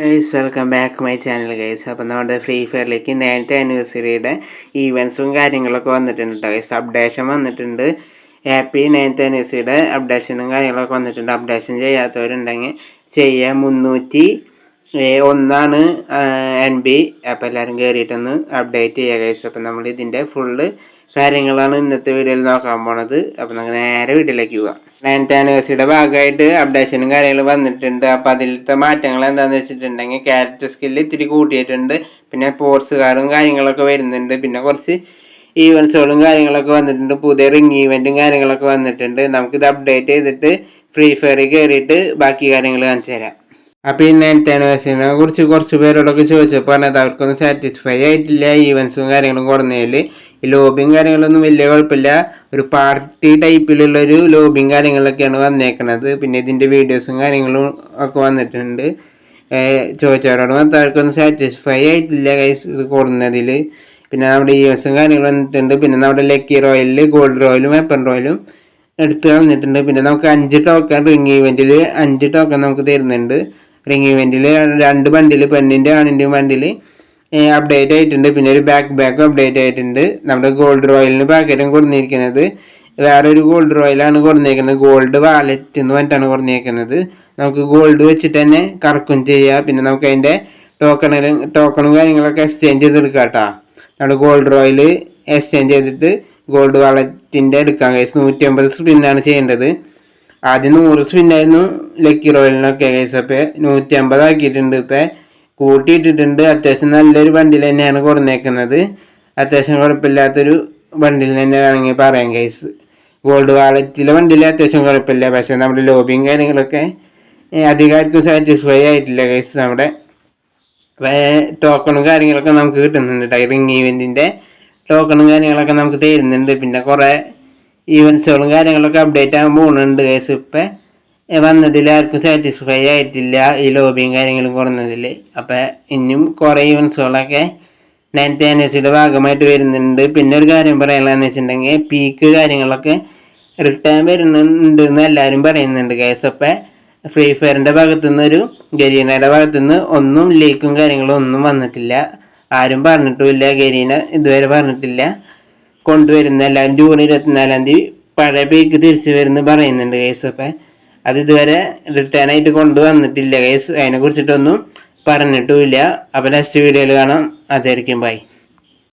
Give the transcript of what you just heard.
Guys welcome back my channel guys. അപ്പോൾ നമ്മുടെ free ഫയറിലേക്ക് 9th ആനിവേഴ്സറിയുടെ ഈവൻസും കാര്യങ്ങളൊക്കെ വന്നിട്ടുണ്ട് ഗൈസ്. അപ്ഡേഷൻ വന്നിട്ടുണ്ട്. ഹാപ്പി 9th ആനിവേഴ്സറിയുടെ അപ്ഡേഷനും കാര്യങ്ങളൊക്കെ വന്നിട്ടുണ്ട്. അപ്ഡേഷൻ ചെയ്യാത്തവരുണ്ടെങ്കിൽ ചെയ്യുക. 301 NB. അപ്പോൾ എല്ലാവരും കയറിയിട്ടൊന്ന് അപ്ഡേറ്റ് ചെയ്യുക ഗൈസ്. അപ്പോൾ നമ്മൾ ഇതിൻ്റെ ഫുള്ള് കാര്യങ്ങളാണ് ഇന്നത്തെ വീഡിയോയിൽ നോക്കാൻ പോണത്. അപ്പോൾ നമുക്ക് നേരെ വീട്ടിലേക്ക് പോകാം. 9th ആനിവേഴ്സറിയുടെ ഭാഗമായിട്ട് അപ്ഡേഷനും കാര്യങ്ങളും വന്നിട്ടുണ്ട്. അപ്പോൾ അതിലത്തെ മാറ്റങ്ങൾ എന്താണെന്ന് വെച്ചിട്ടുണ്ടെങ്കിൽ ക്യാരക്ടർ സ്കില്ല് ഇത്തിരി കൂട്ടിയിട്ടുണ്ട്. പിന്നെ സ്പോർട്സുകാരും കാര്യങ്ങളൊക്കെ വരുന്നുണ്ട്. പിന്നെ കുറച്ച് ഈവൻസുകളും കാര്യങ്ങളൊക്കെ വന്നിട്ടുണ്ട്. പുതിയ റിംഗ് ഈവൻറ്റും കാര്യങ്ങളൊക്കെ വന്നിട്ടുണ്ട്. നമുക്കിത് അപ്ഡേറ്റ് ചെയ്തിട്ട് ഫ്രീ ഫയറിൽ കയറിയിട്ട് ബാക്കി കാര്യങ്ങൾ കാണിച്ചു തരാം. അപ്പോൾ ഈ 9th ആനിവേഴ്സറിനെ കുറിച്ച് കുറച്ച് പേരോടൊക്കെ ചോദിച്ചപ്പോൾ പറഞ്ഞത് അവർക്കൊന്നും സാറ്റിസ്ഫൈ ആയിട്ടില്ല ഈവൻസും കാര്യങ്ങളും കുറഞ്ഞതിൽ. ഈ ലോബിയും കാര്യങ്ങളൊന്നും വലിയ കുഴപ്പമില്ല. ഒരു പാർട്ടി ടൈപ്പിലുള്ളൊരു ലോബിയും കാര്യങ്ങളൊക്കെയാണ് വന്നേക്കണത്. പിന്നെ ഇതിൻ്റെ വീഡിയോസും കാര്യങ്ങളും ഒക്കെ വന്നിട്ടുണ്ട്. ചോദിച്ചവരോട് മാത്രം അവർക്കൊന്നും സാറ്റിസ്ഫൈ ആയിട്ടില്ല ഗൈസ് ഇത് കൂടുന്നതിൽ. പിന്നെ നമ്മുടെ ഈവൻസും കാര്യങ്ങളും വന്നിട്ടുണ്ട്. പിന്നെ നമ്മുടെ ലക്കി റോയലിൽ ഗോൾഡ് റോയലും വെപ്പൺ റോയലും എടുത്ത് വന്നിട്ടുണ്ട്. പിന്നെ നമുക്ക് 5 ടോക്കൺ റിംഗ് ഈവൻറ്റിൽ 5 ടോക്കൺ നമുക്ക് തരുന്നുണ്ട്. റിംഗ് ഈവൻറ്റിൽ 2 ബണ്ടിൽ പെണ്ണിൻ്റെ ആണിൻ്റെയും ബണ്ടിൽ അപ്ഡേറ്റ് ആയിട്ടുണ്ട്. പിന്നെ ഒരു ബാക്കും അപ്ഡേറ്റ് ആയിട്ടുണ്ട്. നമ്മുടെ ഗോൾഡ് റോയലിന് പാക്കറ്റും കൊടുത്തിരിക്കുന്നത് വേറൊരു ഗോൾഡ് റോയലാണ് കൊടുത്തിരിക്കുന്നത്. ഗോൾഡ് വാലറ്റ് എന്ന് പറഞ്ഞിട്ടാണ് കൊടുത്തിരിക്കുന്നത്. നമുക്ക് ഗോൾഡ് വെച്ചിട്ട് തന്നെ കറക്കും ചെയ്യാം. പിന്നെ നമുക്ക് അതിൻ്റെ ടോക്കണും കാര്യങ്ങളൊക്കെ എക്സ്ചേഞ്ച് ചെയ്തെടുക്കാം കേട്ടോ. നമ്മുടെ ഗോൾഡ് റോയൽ എക്സ്ചേഞ്ച് ചെയ്തിട്ട് ഗോൾഡ് വാലറ്റിൻ്റെ എടുക്കാം കേസ്. 150 സ്പിന്നാണ് ചെയ്യേണ്ടത്. ആദ്യം 100 സ്പിന്നായിരുന്നു ലക്കി റോയലിനൊക്കെ കേസ്. അപ്പോൾ 150 ആക്കിയിട്ടുണ്ട്. ഇപ്പം കൂട്ടിയിട്ടിട്ടുണ്ട്. അത്യാവശ്യം നല്ലൊരു ബണ്ടിൽ തന്നെയാണ് കൊടുന്നേക്കുന്നത്. അത്യാവശ്യം കുഴപ്പമില്ലാത്തൊരു ബണ്ടിൽ തന്നെ വേണമെങ്കിൽ പറയാം കേസ്. ഗോൾഡ് വാലറ്റിലെ ബണ്ടിൽ അത്യാവശ്യം കുഴപ്പമില്ല. പക്ഷേ നമ്മുടെ ലോബിയും കാര്യങ്ങളൊക്കെ അധികാർക്കും സാറ്റിസ്ഫൈ ആയിട്ടില്ല കേസ്. നമ്മുടെ ടോക്കണും കാര്യങ്ങളൊക്കെ നമുക്ക് കിട്ടുന്നുണ്ട്. റിംഗ് ഈവൻറ്റിൻ്റെ ടോക്കണും കാര്യങ്ങളൊക്കെ നമുക്ക് തരുന്നുണ്ട്. പിന്നെ കുറേ ഈവൻസുകളും കാര്യങ്ങളൊക്കെ അപ്ഡേറ്റ് ആകാൻ പോകുന്നുണ്ട് കേസ്. ഇപ്പം വന്നതിൽ ആർക്കും സാറ്റിസ്ഫൈ ആയിട്ടില്ല ഈ ലോബിയും കാര്യങ്ങളും കുറഞ്ഞതിൽ. അപ്പം ഇനിയും കുറേ ഈവൻസുകളൊക്കെ 9th ആനിവേഴ്സറിയുടെ ഭാഗമായിട്ട് വരുന്നുണ്ട്. പിന്നെ ഒരു കാര്യം പറയാനുള്ളതെന്ന് വെച്ചിട്ടുണ്ടെങ്കിൽ പീക്ക് കാര്യങ്ങളൊക്കെ റിട്ടേൺ വരുന്നുണ്ട് എന്ന് എല്ലാവരും പറയുന്നുണ്ട് കേസ്. അപ്പം ഫ്രീ ഫയറിൻ്റെ ഭാഗത്തുനിന്ന് ഗരീനയുടെ ഭാഗത്തുനിന്ന് ഒന്നും ലീക്കും കാര്യങ്ങളും ഒന്നും വന്നിട്ടില്ല. ആരും പറഞ്ഞിട്ടുമില്ല. ഗരീന ഇതുവരെ പറഞ്ഞിട്ടില്ല. കൊണ്ടുവരുന്ന എല്ലാവരും ജൂൺ 24-ാം തീയതി പഴയ പീക്ക് തിരിച്ചു വരുന്നു പറയുന്നുണ്ട് കേസ്. അപ്പം അത് ഇതുവരെ റിട്ടേൺ ആയിട്ട് കൊണ്ടുവന്നിട്ടില്ല കേസ്. അതിനെ കുറിച്ചിട്ടൊന്നും പറഞ്ഞിട്ടുമില്ല. അപ്പോൾ നെക്സ്റ്റ് വീഡിയോയിൽ കാണാം. അതായിരിക്കും ബൈ.